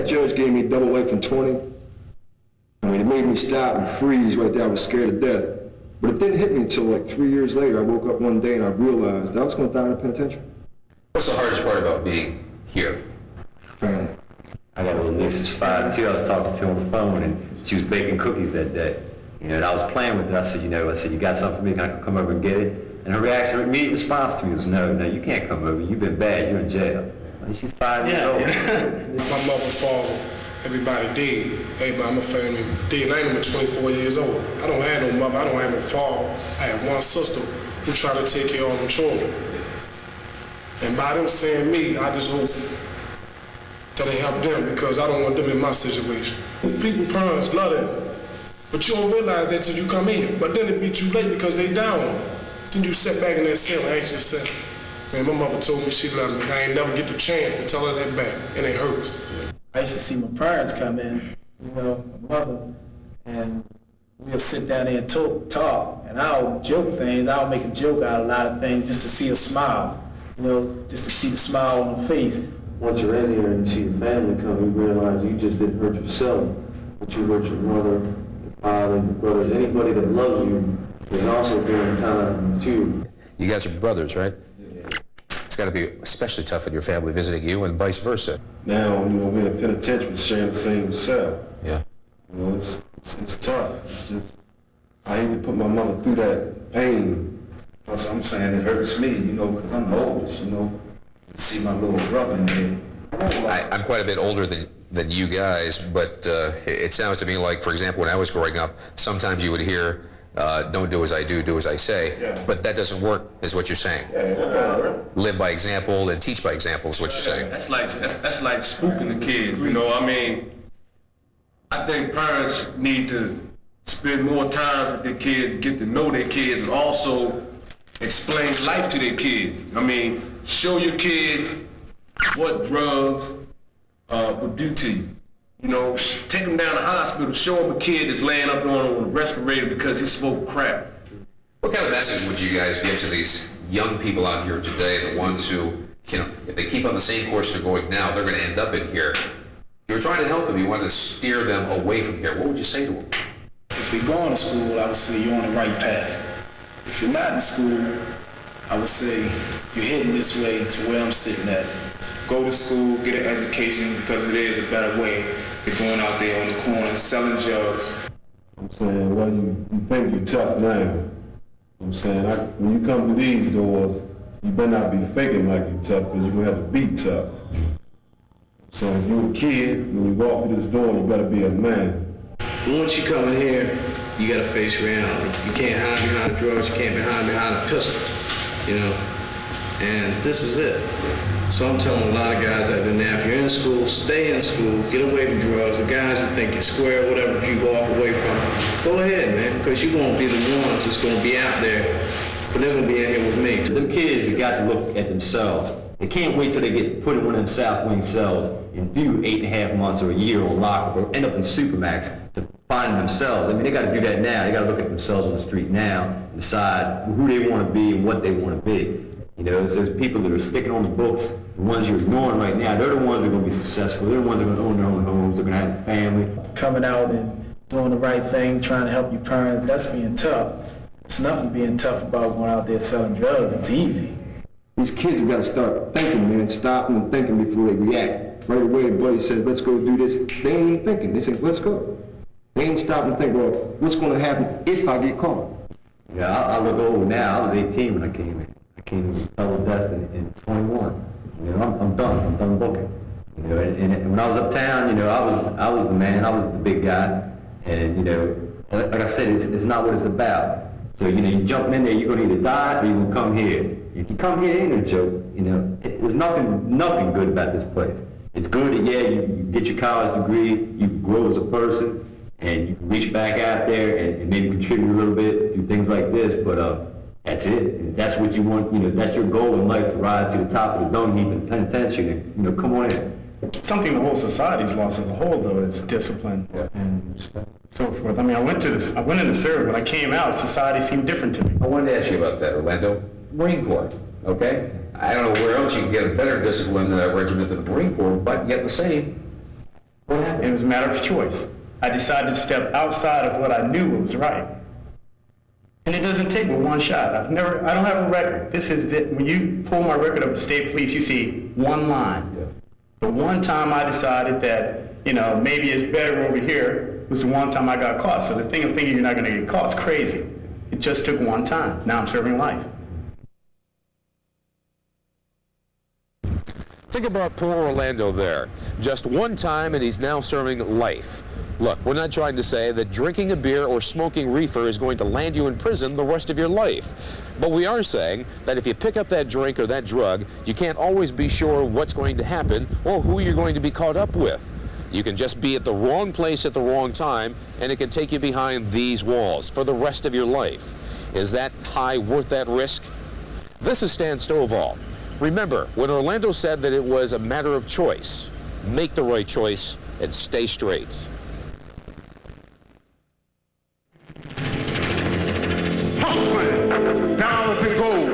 judge gave me double life in 20, I mean, it made me stop and freeze right there. I was scared to death. But it didn't hit me until like 3 years later. I woke up one day and I realized that I was going to die in a penitentiary. What's the hardest part about being here? Family. I got a little niece that's 5 too. I was talking to her on the phone, and she was baking cookies that day. And I was playing with it. I said, you got something for me? Can I come over and get it? And her reaction, her immediate response to me was, no, you can't come over. You've been bad. You're in jail. And she's 5 years old. My mother, father, everybody dead. Everybody in my family dead. I ain't even 24 years old. I don't have no mother. I don't have no father. I have one sister who try to take care of them children. And by them saying me, I just hope that it help them, because I don't want them in my situation. People, parents love them, but you don't realize that till you come in. But then it be too late because they down on it. Then you sit back in that cell and ask yourself, man, my mother told me she loved me. I ain't never get the chance to tell her that back, and it hurts. I used to see my parents come in, my mother, and we'll sit down there and talk, and I'll joke things. I'll make a joke out of a lot of things just to see her smile, just to see the smile on her face. Once you're in here and you see your family come, you realize you just didn't hurt yourself, but you hurt your mother, your father, your brothers. Anybody that loves you is also doing time with you. You guys are brothers, right? Yeah. It's got to be especially tough with your family visiting you and vice versa. Now, we're in a penitentiary sharing the same cell. Yeah. It's tough. It's just, I hate to put my mother through that pain. Plus, I'm saying it hurts me, because I'm the oldest, to see my little brother in here. I'm quite a bit older than you guys, but it sounds to me like, for example, when I was growing up, sometimes you would hear, don't do as I do as I say. Yeah. But that doesn't work, is what you're saying. Yeah. Live by example and teach by example is what you're saying. That's like spooking the kids, I think parents need to spend more time with their kids, get to know their kids, and also explain life to their kids. Show your kids what drugs will do to you. Take them down to the hospital, show them a kid that's laying up on a respirator because he smoked crack. What kind of message would you guys give to these young people out here today, the ones who, if they keep on the same course they're going now, they're going to end up in here? If you're trying to help them, you want to steer them away from here, what would you say to them? If you're going to school, I would say you're on the right path. If you're not in school, I would say you're heading this way to where I'm sitting at. Go to school, get an education, because it is a better way than going out there on the corner selling drugs. I'm saying, well, you think you're tough now. I'm saying, when you come through these doors, you better not be faking like you're tough, because you're going to have to be tough. So if you're a kid, when you walk through this door, you better be a man. Once you come in here, you got to face reality. You can't hide behind drugs, you can't hide behind a pistol, and this is it. So I'm telling a lot of guys out there now, if you're in school, stay in school, get away from drugs. The guys who think you're square, whatever you walk away from, go ahead, man, because you won't be the ones that's going to be out there, but they're going to be in here with me. Them kids have got to look at themselves. They can't wait till they get put in one of them South Wing cells and do 8.5 months or a year on lockup or end up in Supermax to find themselves. They got to do that now. They got to look at themselves on the street now and decide who they want to be and what they want to be. There's people that are sticking on the books, the ones you're ignoring right now, they're the ones that are going to be successful. They're the ones that are going to own their own homes. They're going to have a family. Coming out and doing the right thing, trying to help your parents, that's being tough. It's nothing being tough about going out there selling drugs. It's easy. These kids have got to start thinking, man, stopping and thinking before they react. Right away, buddy says, let's go do this. They ain't even thinking. They say, let's go. They ain't stopping to think, well, what's going to happen if I get caught? Yeah, I look old now. I was 18 when I came in. I came in double death in 21. I'm done. I'm done booking. And when I was uptown, I was the man. I was the big guy. And like I said, it's not what it's about. So you jumping in there, you're gonna either die or you're gonna come here. If you come here, it ain't a joke. There's nothing good about this place. It's good that you get your college degree, you grow as a person, and you can reach back out there and maybe contribute a little bit, do things like this. But that's it. And that's what you want. That's your goal in life, to rise to the top of the dung heap in the penitentiary. Come on in. Something the whole society's lost as a whole, though, is discipline and so forth. I went in to serve. When I came out, society seemed different to me. I wanted to ask you about that, Orlando. Marine Corps, okay? I don't know where else you can get a better discipline regiment than the Marine Corps, but yet the same. What happened? It was a matter of choice. I decided to step outside of what I knew was right. And it doesn't take but one shot. I don't have a record. When you pull my record up to state police, you see one line. Yeah. The one time I decided that, maybe it's better over here was the one time I got caught. So the thing of thinking you're not going to get caught is crazy. It just took one time. Now I'm serving life. Think about poor Orlando there. Just one time and he's now serving life. Look, we're not trying to say that drinking a beer or smoking reefer is going to land you in prison the rest of your life. But we are saying that if you pick up that drink or that drug, you can't always be sure what's going to happen or who you're going to be caught up with. You can just be at the wrong place at the wrong time, and it can take you behind these walls for the rest of your life. Is that high worth that risk? This is Stan Stovall. Remember, when Orlando said that it was a matter of choice, make the right choice and stay straight. Dollars and gold.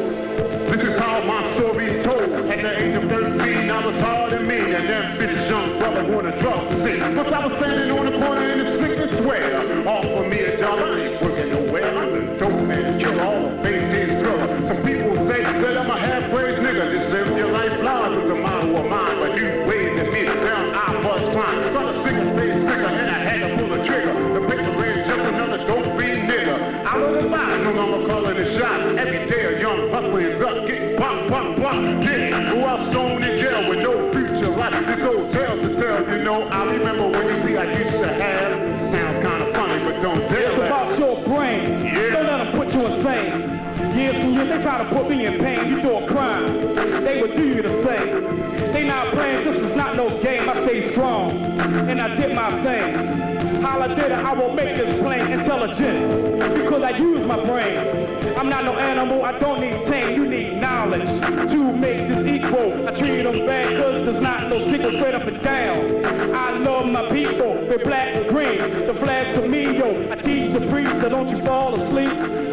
This is how my story's told. At the age of 13, I was hard and mean, and that bitch young brother wanted drugs to see. Once I was standing on the corner in the sick and swear, offer me a job, I ain't working nowhere. I'm the dope man, kill all the face-head thriller. Some people say that I'm a half-crazed nigga. This is your life lies is a mile or mine, but you waved at me down, I bust fine. Got a single-face sicker, and I had to pull the trigger. The paper ran just another dope-fiend nigga. Out of the box, no longer calling the shots. Every day a young hustler is up, getting bop, bop, bop. Yeah, who else thrown in jail with no future life? This old tales to tell, I remember when you see I used to have. Sounds kind of funny, but don't dare. It's about your brain. Yeah. Don't let them put you insane. Years and years, they try to put me in pain. You do a crime, they would do you the same. They not playing, this is not no game. I stay strong, and I did my thing. How I did it, I will make this plain. Intelligence, because I use my brain. I'm not no animal, I don't need tame. You need knowledge to make this equal. I treat them bad, cause there's not no secret straight up and down. I love my people, they're black and green. The flags for me, yo. I teach and preach, so don't you fall asleep.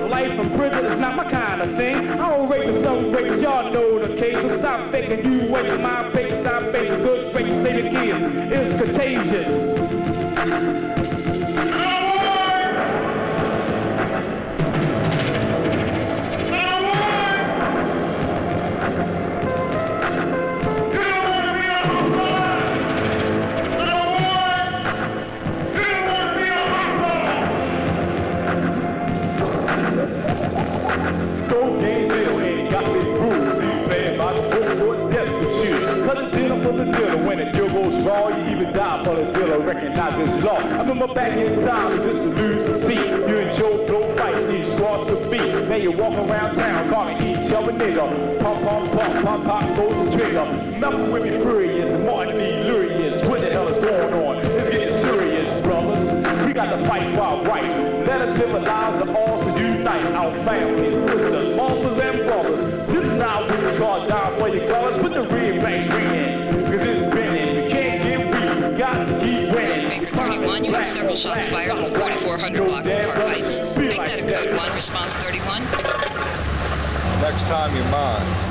Life in prison is not my kind of thing. I don't rape and celebrate, y'all know the case. So stop faking, you wasting my face. I face a good face, say the kids. It's contagious. Recognize this law. I remember back in time, just to lose the seat. You and Joe blow fight, you swore to beat. Now you walk around town calling each other nigga. Pump, pump, pump, pump, pump, goes the trigger. Nothing with me furious, Martin delirious. What the hell is going on? It's getting serious, brothers. We got to fight for our rights. Let us live our lives and all to unite. Our families, sisters, mothers, and brothers. This is how we draw down for your colors. Put the red right in, cause it's spinning. You can't get weak, you got to keep winning. Baker 31, you have several shots fired on the 4400 block of Park Heights. Make that a code 1, response 31. Next time you're mine.